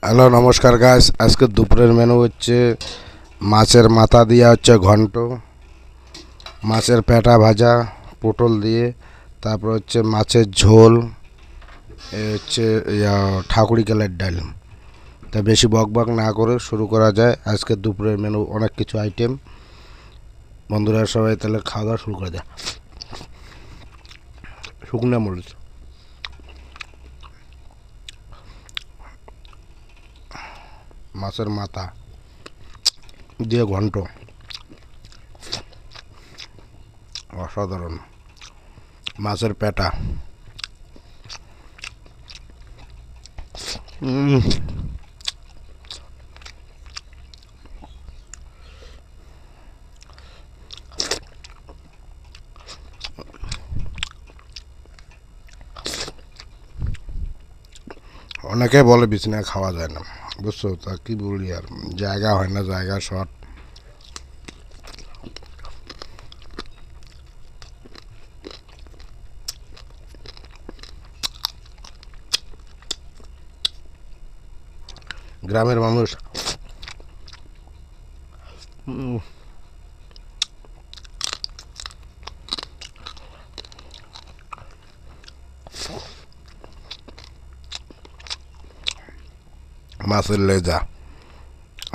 Hello নমস্কার guys, আজকে দুপুরের মেনু হচ্ছে মাছের মাথা দিয়ে হচ্ছে ঘন্ট, মাছের পেটা ভাজা পটল দিয়ে, তারপর হচ্ছে মাছের ঝোল, এ হচ্ছে ঠাকুরি কালের ডাল। তা বেশি বক বক না করে শুরু করা যায় আজকে দুপুরের মেনু, অনেক কিছু আইটেম। বন্ধুরা সবাই তাহলে খাওয়া দাওয়া শুরু করা যায়। শুকনো মরিচ, মাছের মাথা দিয়ে ঘন্ট অসাধারণ, মাছের পেটা, অনেকে বলে বিছানায় খাওয়া যায় না, বুঝছো? তা কি বলি আর, জায়গা হয় না, জায়গা শর্ট। গ্রামের মানুষ মাছের লেজা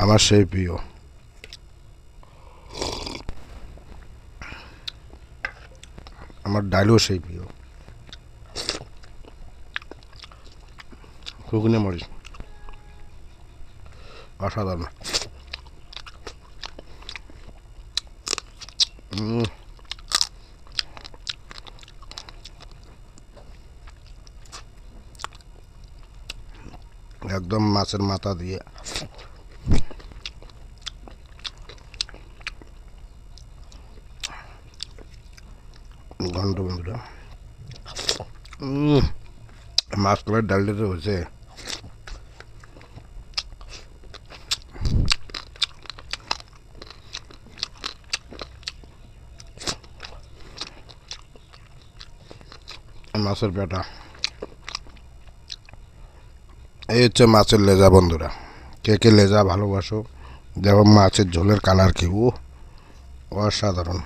আমার সেই প্রিয়। আমার ডালও সেই প্রিয়। শুকনো মরিচ অসাধারণ। একদম মাছের মাথা দিয়ে ঘন্ট। বন্ধুরা মাছ কলার ডালটা তো হয়েছে। মাছের পেটা, এই হচ্ছে মাছের লেজা। বন্ধুরা কে কে লেজা ভালোবাসো, দেখো মাছের ঝোলের কালার কি অসাধারণ।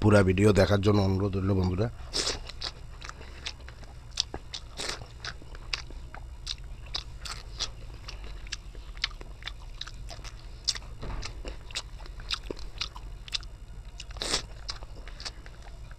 পুরা ভিডিও দেখার জন্য অনুরোধ রইল বন্ধুরা।